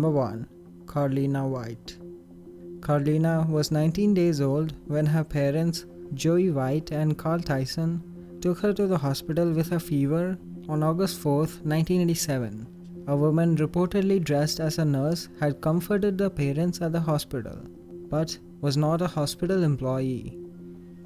Number 1. Carlina White. Carlina was 19 days old when her parents, Joey White and Carl Tyson, took her to the hospital with a fever on August 4, 1987. A woman reportedly dressed as a nurse had comforted the parents at the hospital, but was not a hospital employee.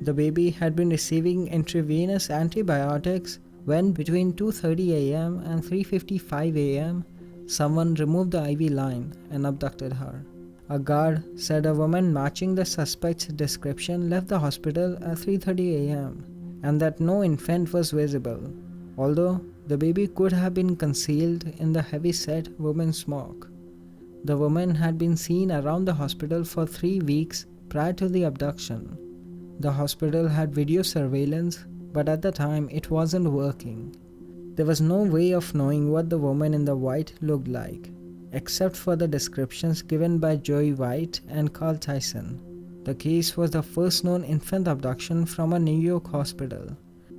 The baby had been receiving intravenous antibiotics when between 2:30 a.m. and 3:55 a.m. someone removed the IV line and abducted her. A guard said a woman matching the suspect's description left the hospital at 3:30 a.m. and that no infant was visible, although the baby could have been concealed in the heavy-set woman's smock. The woman had been seen around the hospital for 3 weeks prior to the abduction. The hospital had video surveillance, but at the time it wasn't working. There was no way of knowing what the woman in the white looked like, except for the descriptions given by Joey White and Carl Tyson. The case was the first known infant abduction from a New York hospital.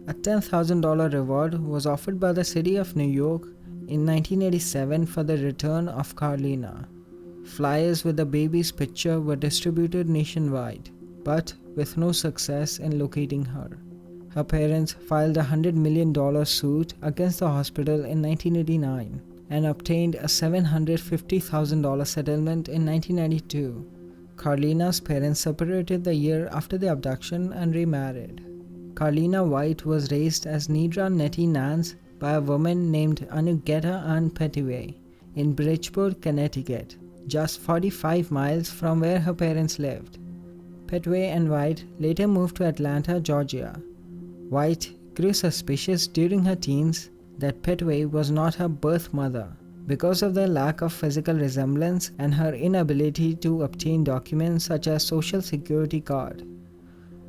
A $10,000 reward was offered by the city of New York in 1987 for the return of Carlina. Flyers with the baby's picture were distributed nationwide, but with no success in locating her. Her parents filed a $100 million suit against the hospital in 1989 and obtained a $750,000 settlement in 1992. Carlina's parents separated the year after the abduction and remarried. Carlina White was raised as Nedra Nettie Nance by a woman named Anugeta Ann Petway in Bridgeport, Connecticut, just 45 miles from where her parents lived. Petway and White later moved to Atlanta, Georgia. White grew suspicious during her teens that Petway was not her birth mother because of their lack of physical resemblance and her inability to obtain documents such as Social Security card.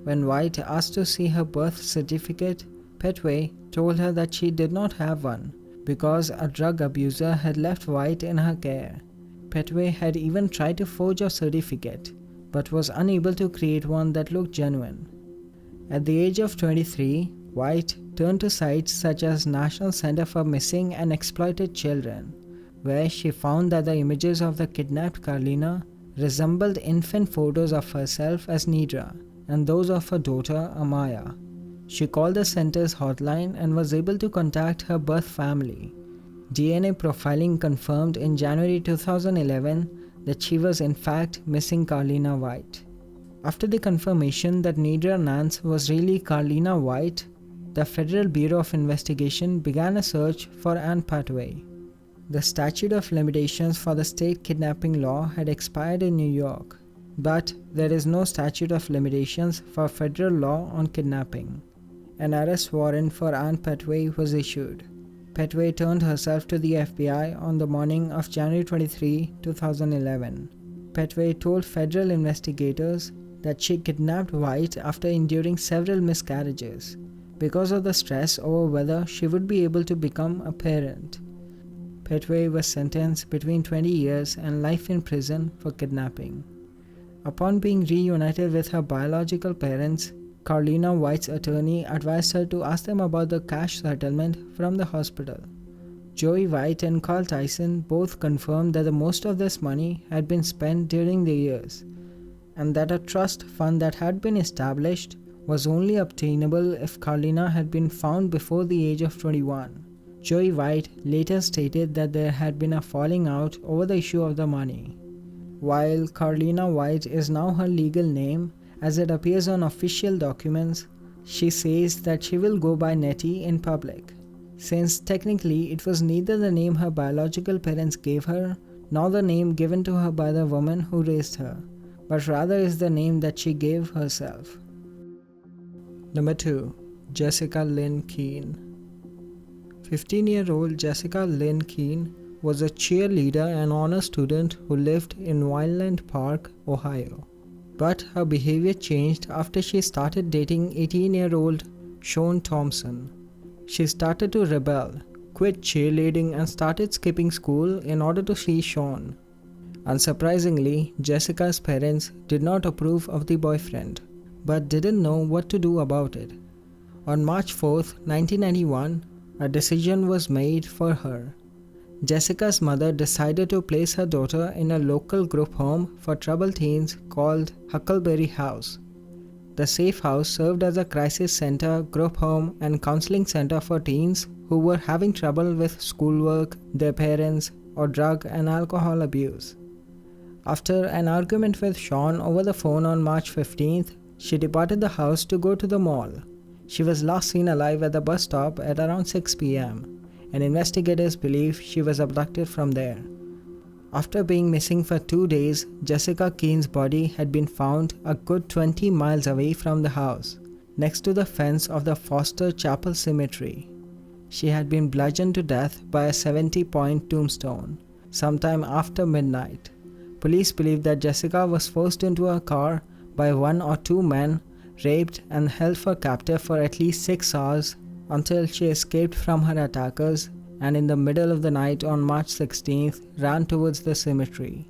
When White asked to see her birth certificate, Petway told her that she did not have one because a drug abuser had left White in her care. Petway had even tried to forge a certificate, but was unable to create one that looked genuine. At the age of 23, White turned to sites such as National Center for Missing and Exploited Children, where she found that the images of the kidnapped Carlina resembled infant photos of herself as Nedra and those of her daughter Amaya. She called the center's hotline and was able to contact her birth family. DNA profiling confirmed in January 2011 that she was in fact missing Carlina White. After the confirmation that Nedra Nance was really Carlina White, the Federal Bureau of Investigation began a search for Ann Petway. The statute of limitations for the state kidnapping law had expired in New York, but there is no statute of limitations for federal law on kidnapping. An arrest warrant for Ann Petway was issued. Petway turned herself to the FBI on the morning of January 23, 2011. Petway told federal investigators that she kidnapped White after enduring several miscarriages because of the stress over whether she would be able to become a parent. Petway was sentenced between 20 years and life in prison for kidnapping. Upon being reunited with her biological parents, Carlina White's attorney advised her to ask them about the cash settlement from the hospital. Joey White and Carl Tyson both confirmed that the most of this money had been spent during the years, and that a trust fund that had been established was only obtainable if Carlina had been found before the age of 21. Joey White later stated that there had been a falling out over the issue of the money. While Carlina White is now her legal name, as it appears on official documents, she says that she will go by Nettie in public, since technically it was neither the name her biological parents gave her nor the name given to her by the woman who raised her, but rather is the name that she gave herself. Number 2. Jessica Lynn Keene. 15-year-old Jessica Lynn Keene was a cheerleader and honor student who lived in Vineland Park, Ohio. But her behavior changed after she started dating 18-year-old Sean Thompson. She started to rebel, quit cheerleading and started skipping school in order to see Sean. Unsurprisingly, Jessica's parents did not approve of the boyfriend, but didn't know what to do about it. On March 4, 1991, a decision was made for her. Jessica's mother decided to place her daughter in a local group home for troubled teens called Huckleberry House. The Safe House served as a crisis center, group home, and counseling center for teens who were having trouble with schoolwork, their parents, or drug and alcohol abuse. After an argument with Sean over the phone on March 15th, she departed the house to go to the mall. She was last seen alive at the bus stop at around 6 p.m., and investigators believe she was abducted from there. After being missing for 2 days, Jessica Keene's body had been found a good 20 miles away from the house, next to the fence of the Foster Chapel Cemetery. She had been bludgeoned to death by a 70-point tombstone, sometime after midnight. Police believe that Jessica was forced into a car by 1 or 2 men, raped and held for captive for at least 6 hours until she escaped from her attackers and in the middle of the night on March 16th ran towards the cemetery.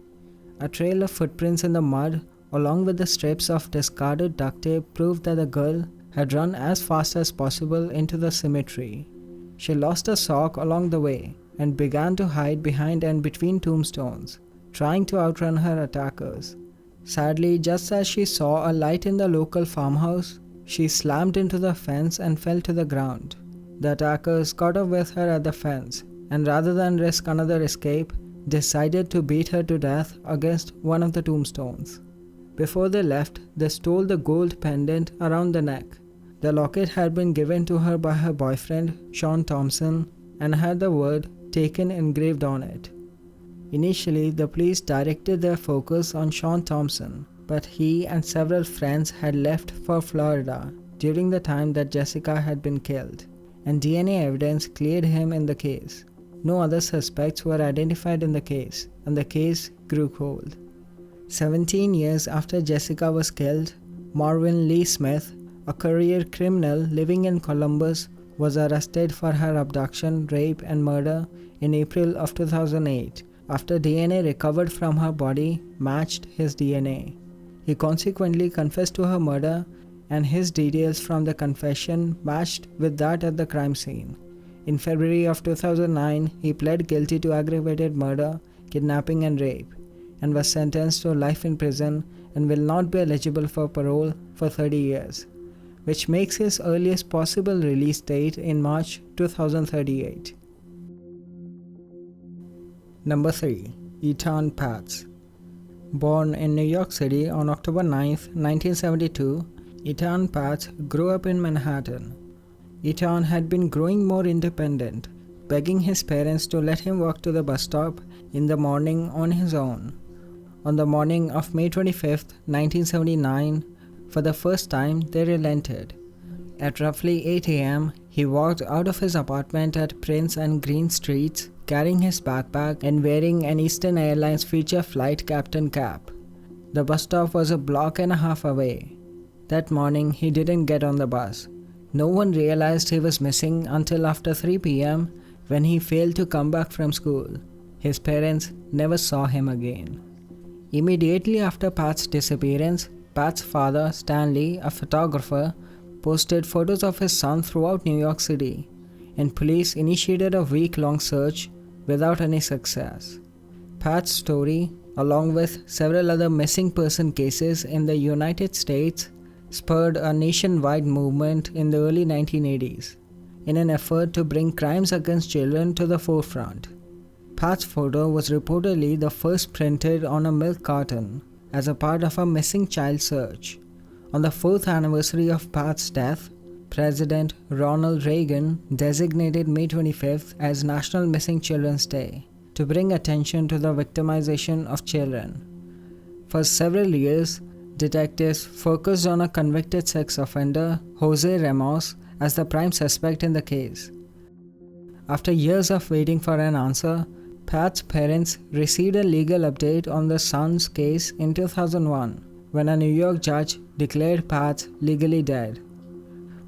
A trail of footprints in the mud along with the strips of discarded duct tape proved that the girl had run as fast as possible into the cemetery. She lost a sock along the way and began to hide behind and between tombstones, trying to outrun her attackers. Sadly, just as she saw a light in the local farmhouse, she slammed into the fence and fell to the ground. The attackers caught up with her at the fence and rather than risk another escape, decided to beat her to death against one of the tombstones. Before they left, they stole the gold pendant around the neck. The locket had been given to her by her boyfriend, Sean Thompson, and had the word "taken" engraved on it. Initially, the police directed their focus on Sean Thompson, but he and several friends had left for Florida during the time that Jessica had been killed, and DNA evidence cleared him in the case. No other suspects were identified in the case, and the case grew cold. 17 years after Jessica was killed, Marvin Lee Smith, a career criminal living in Columbus, was arrested for her abduction, rape, and murder in April of 2008 after DNA recovered from her body matched his DNA. He consequently confessed to her murder, and his details from the confession matched with that at the crime scene. In February of 2009, he pled guilty to aggravated murder, kidnapping, and rape, and was sentenced to life in prison and will not be eligible for parole for 30 years, which makes his earliest possible release date in March 2038. Number 3. Etan Patz. Born in New York City on October 9, 1972, Etan Patz grew up in Manhattan. Etan had been growing more independent, begging his parents to let him walk to the bus stop in the morning on his own. On the morning of May 25, 1979, for the first time they relented. At roughly 8 a.m., he walked out of his apartment at Prince and Green Streets, carrying his backpack and wearing an Eastern Airlines feature flight captain cap. The bus stop was a block and a half away. That morning, he didn't get on the bus. No one realized he was missing until after 3 p.m. when he failed to come back from school. His parents never saw him again. Immediately after Pat's disappearance, Pat's father, Stanley, a photographer, posted photos of his son throughout New York City, and police initiated a week-long search without any success. Pat's story, along with several other missing person cases in the United States, spurred a nationwide movement in the early 1980s in an effort to bring crimes against children to the forefront. Pat's photo was reportedly the first printed on a milk carton as a part of a missing child search. On the 4th anniversary of Pat's death, President Ronald Reagan designated May 25th as National Missing Children's Day to bring attention to the victimization of children. For several years, detectives focused on a convicted sex offender, Jose Ramos, as the prime suspect in the case. After years of waiting for an answer, Pat's parents received a legal update on the son's case in 2001 when a New York judge declared Pat legally dead.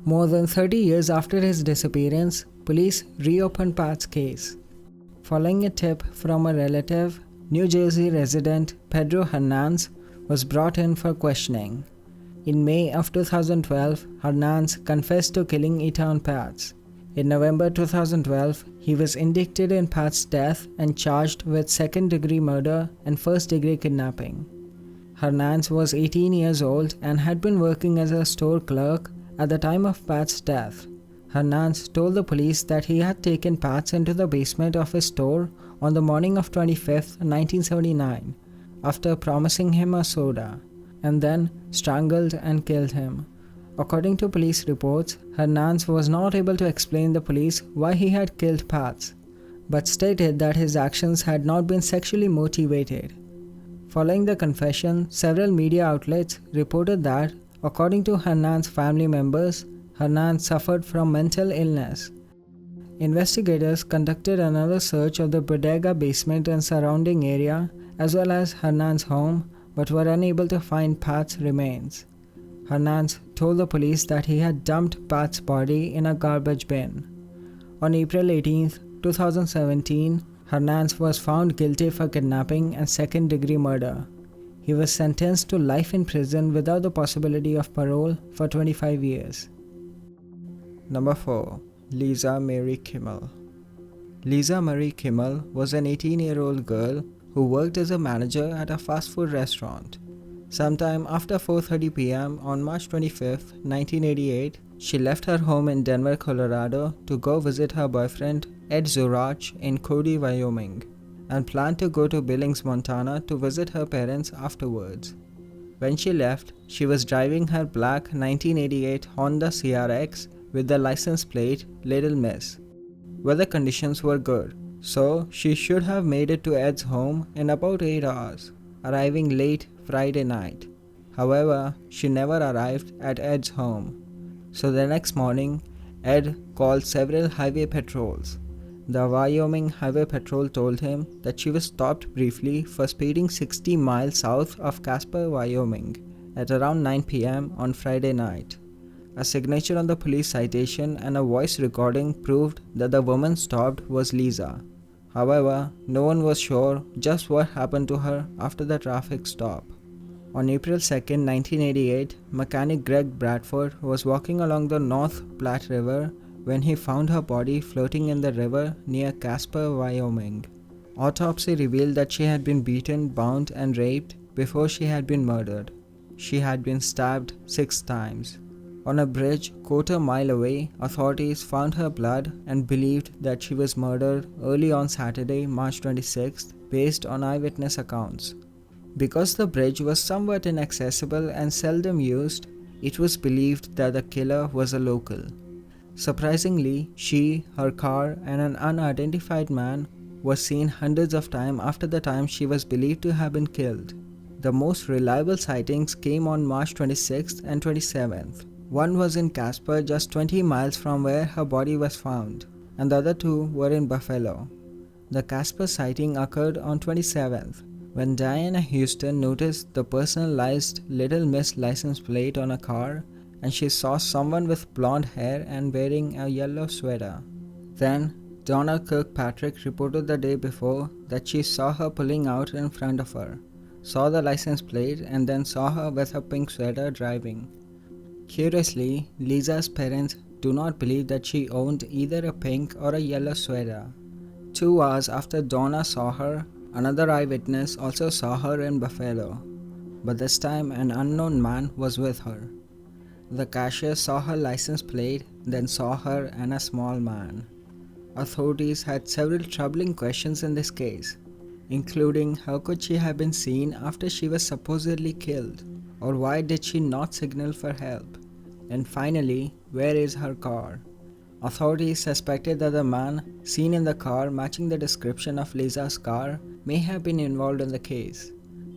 More than 30 years after his disappearance, police reopened Pat's case. Following a tip from a relative, New Jersey resident Pedro Hernandez was brought in for questioning. In May of 2012, Hernandez confessed to killing Etan Patz, In November 2012, he was indicted in Pat's death and charged with second-degree murder and first-degree kidnapping. Hernandez was 18 years old and had been working as a store clerk at the time of Pat's death. Hernandez told the police that he had taken Pat into the basement of his store on the morning of 25th, 1979, after promising him a soda, and then strangled and killed him. According to police reports, Hernandez was not able to explain to the police why he had killed Pat, but stated that his actions had not been sexually motivated. Following the confession, several media outlets reported that, according to Hernandez's family members, Hernandez suffered from mental illness. Investigators conducted another search of the bodega basement and surrounding area, as well as Hernandez's home, but were unable to find Pat's remains. Hernandez told the police that he had dumped Pat's body in a garbage bin. On April 18, 2017, Hernandez was found guilty for kidnapping and second-degree murder. He was sentenced to life in prison without the possibility of parole for 25 years. Number 4. Lisa Marie Kimmel. Lisa Marie Kimmel was an 18-year-old girl who worked as a manager at a fast food restaurant. Sometime after 4:30 p.m. on March 25, 1988, she left her home in Denver, Colorado to go visit her boyfriend Ed Zorach in Cody, Wyoming, and planned to go to Billings, Montana to visit her parents afterwards. When she left, she was driving her black 1988 Honda CRX with the license plate Little Miss. Weather conditions were good, so she should have made it to Ed's home in about 8 hours, arriving late Friday night. However, she never arrived at Ed's home. So the next morning, Ed called several highway patrols. The Wyoming Highway Patrol told him that she was stopped briefly for speeding 60 miles south of Casper, Wyoming at around 9 p.m. on Friday night. A signature on the police citation and a voice recording proved that the woman stopped was Lisa. However, no one was sure just what happened to her after the traffic stop. On April 2, 1988, mechanic Greg Bradford was walking along the North Platte River when he found her body floating in the river near Casper, Wyoming. Autopsy revealed that she had been beaten, bound, and raped before she had been murdered. She had been stabbed 6 times. On a bridge quarter mile away, authorities found her blood and believed that she was murdered early on Saturday, March 26th, based on eyewitness accounts. Because the bridge was somewhat inaccessible and seldom used, it was believed that the killer was a local. Surprisingly, she, her car, and an unidentified man were seen hundreds of times after the time she was believed to have been killed. The most reliable sightings came on March 26th and 27th. One was in Casper, just 20 miles from where her body was found, and the other 2 were in Buffalo. The Casper sighting occurred on 27th, when Diana Houston noticed the personalized Little Miss license plate on a car, and she saw someone with blonde hair and wearing a yellow sweater. Then, Donna Kirkpatrick reported the day before that she saw her pulling out in front of her, saw the license plate, and then saw her with a pink sweater driving. Curiously, Lisa's parents do not believe that she owned either a pink or a yellow sweater. 2 hours after Donna saw her, another eyewitness also saw her in Buffalo, but this time an unknown man was with her. The cashier saw her license plate, then saw her and a small man. Authorities had several troubling questions in this case, including how could she have been seen after she was supposedly killed, or why did she not signal for help? And finally, where is her car? Authorities suspected that the man seen in the car matching the description of Lisa's car may have been involved in the case.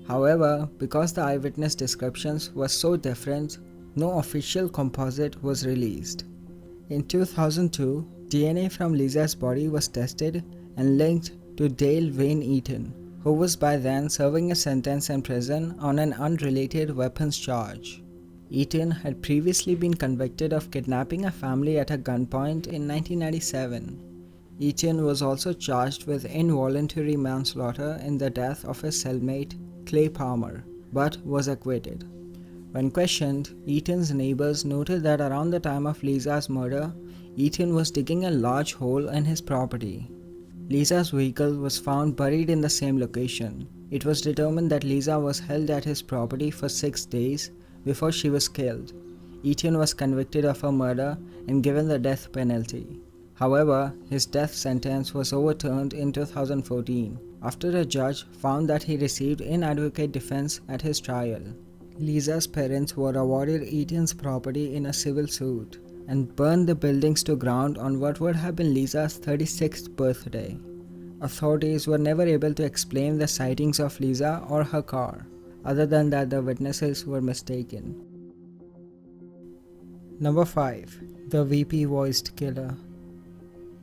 However, because the eyewitness descriptions were so different, no official composite was released. In 2002, DNA from Lisa's body was tested and linked to Dale Wayne Eaton, who was by then serving a sentence in prison on an unrelated weapons charge. Eaton had previously been convicted of kidnapping a family at a gunpoint in 1997. Eaton was also charged with involuntary manslaughter in the death of his cellmate, Clay Palmer, but was acquitted. When questioned, Ethan's neighbors noted that around the time of Lisa's murder, Ethan was digging a large hole in his property. Lisa's vehicle was found buried in the same location. It was determined that Lisa was held at his property for 6 days before she was killed. Ethan was convicted of her murder and given the death penalty. However, his death sentence was overturned in 2014 after a judge found that he received inadequate defense at his trial. Lisa's parents were awarded Ethan's property in a civil suit and burned the buildings to ground on what would have been Lisa's 36th birthday. Authorities were never able to explain the sightings of Lisa or her car, other than that the witnesses were mistaken. Number 5. The VP-voiced killer.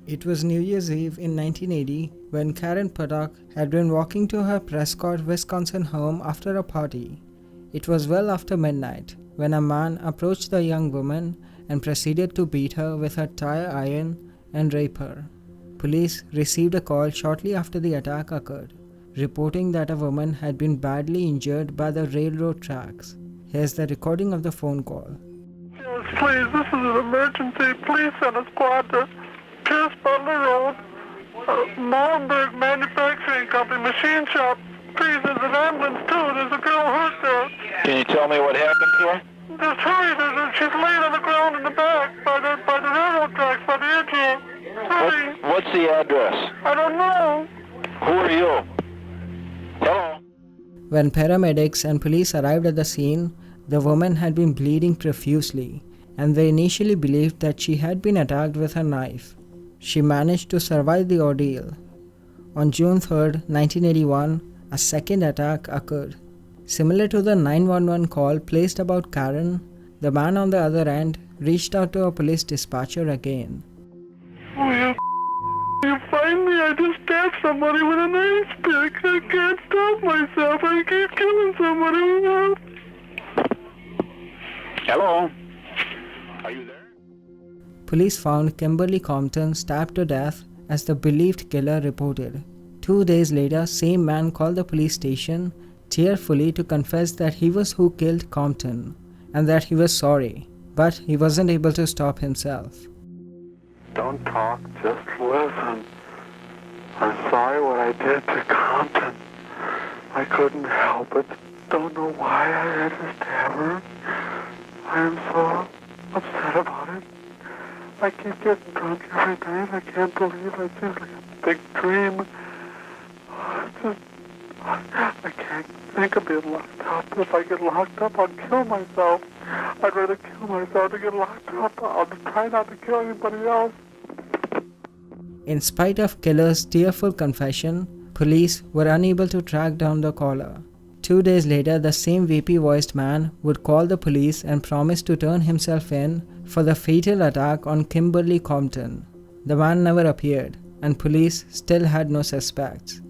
It was New Year's Eve in 1980 when Karen Paddock had been walking to her Prescott, Wisconsin home after a party. It was well after midnight when a man approached the young woman and proceeded to beat her with a tire iron and rape her. Police received a call shortly after the attack occurred, reporting that a woman had been badly injured by the railroad tracks. Here's the recording of the phone call. Yes, please, this is an emergency. Please send a squad to Pierce Butler Road, Molenberg Manufacturing Company, machine shop. Please, there's an ambulance too. There's a girl hurt there. Can you tell me what happened to her? Just hurry, she's laying on the ground in the back by the railroad tracks, by the airfield. Hurry. What's the address? I don't know. Who are you? Hello? When paramedics and police arrived at the scene, the woman had been bleeding profusely, and they initially believed that she had been attacked with a knife. She managed to survive the ordeal. On June 3, 1981, a second attack occurred. Similar to the 911 call placed about Karen, the man on the other end reached out to a police dispatcher again. Oh, you find me? I just stabbed somebody with a knife stick. I can't stop myself. I keep killing somebody. Hello? Are you there? Police found Kimberly Compton stabbed to death as the believed killer reported. 2 days later, same man called the police station tearfully to confess that he was who killed Compton and that he was sorry, but he wasn't able to stop himself. Don't talk, just listen. I'm sorry what I did to Compton. I couldn't help it. Don't know why I had to stab her. I am so upset about it. I keep getting drunk every night. I can't believe it. It seems like a big dream. I can't think of being locked up. If I get locked up, I'll kill myself. I'd rather kill myself than get locked up. I'll try not to kill anybody else. In spite of killer's tearful confession, police were unable to track down the caller. 2 days later, the same VP-voiced man would call the police and promise to turn himself in for the fatal attack on Kimberly Compton. The man never appeared, and police still had no suspects.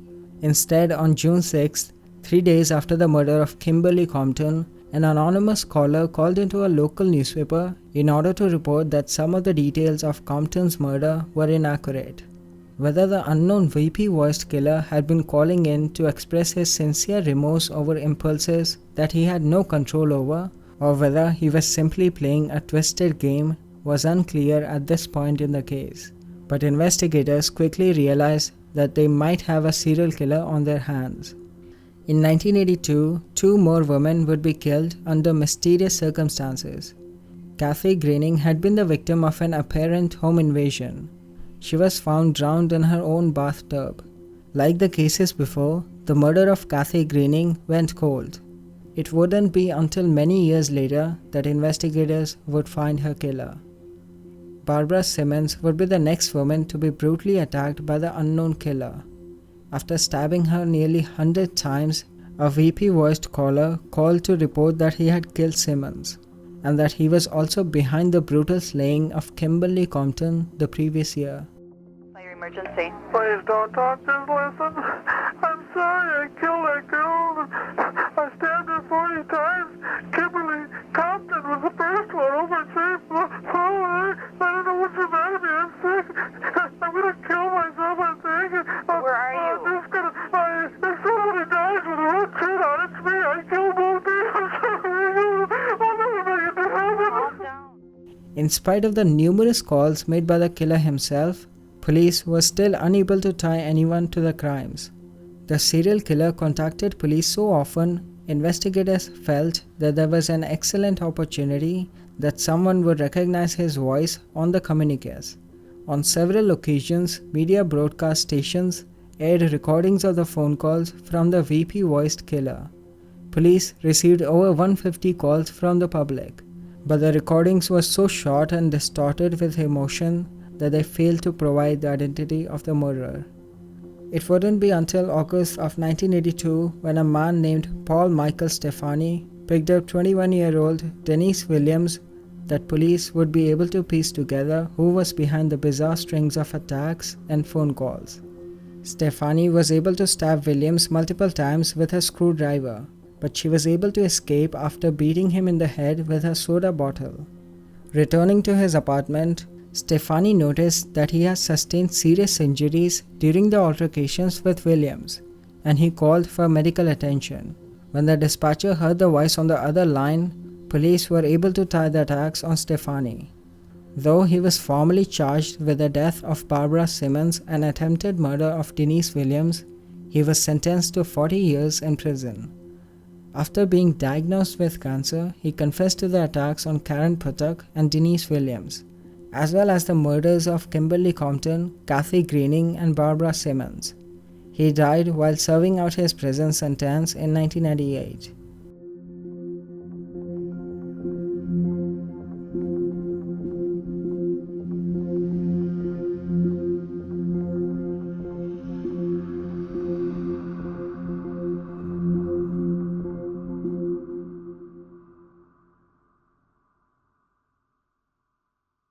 Instead, on June 6th, 3 days after the murder of Kimberly Compton, an anonymous caller called into a local newspaper in order to report that some of the details of Compton's murder were inaccurate. Whether the unknown VP-voiced killer had been calling in to express his sincere remorse over impulses that he had no control over, or whether he was simply playing a twisted game was unclear at this point in the case. But investigators quickly realized that they might have a serial killer on their hands. In 1982, 2 more women would be killed under mysterious circumstances. Kathy Greening had been the victim of an apparent home invasion. She was found drowned in her own bathtub. Like the cases before, the murder of Kathy Greening went cold. It wouldn't be until many years later that investigators would find her killer. Barbara Simmons would be the next woman to be brutally attacked by the unknown killer. After stabbing her nearly 100 times, a VP-voiced caller called to report that he had killed Simmons, and that he was also behind the brutal slaying of Kimberly Compton the previous year. Emergency. Please don't talk, just listen. I'm sorry I killed that girl. I stabbed her 40 times. Kimberly Compton was the first one. Oh, my faith. I don't know what's the matter with me. I'm sick. I'm going to kill myself, I think. Where are you? I'm just going to... If somebody dies with a red kid on, it's me. I killed both of them. I'm sorry. In spite of the numerous calls made by the killer himself, police were still unable to tie anyone to the crimes. The serial killer contacted police so often, investigators felt that there was an excellent opportunity that someone would recognize his voice on the communiques. On several occasions, media broadcast stations aired recordings of the phone calls from the VP-voiced killer. Police received over 150 calls from the public, but the recordings were so short and distorted with emotion that they failed to provide the identity of the murderer. It wouldn't be until August of 1982 when a man named Paul Michael Stefani picked up 21-year-old Denise Williams that police would be able to piece together who was behind the bizarre strings of attacks and phone calls. Stefani was able to stab Williams multiple times with a screwdriver, but she was able to escape after beating him in the head with a soda bottle. Returning to his apartment, Stefani noticed that he had sustained serious injuries during the altercations with Williams, and he called for medical attention. When the dispatcher heard the voice on the other line, police were able to tie the attacks on Stefani. Though he was formally charged with the death of Barbara Simmons and attempted murder of Denise Williams, he was sentenced to 40 years in prison. After being diagnosed with cancer, he confessed to the attacks on Karen Putak and Denise Williams, as well as the murders of Kimberly Compton, Kathy Greening, and Barbara Simmons. He died while serving out his prison sentence in 1998.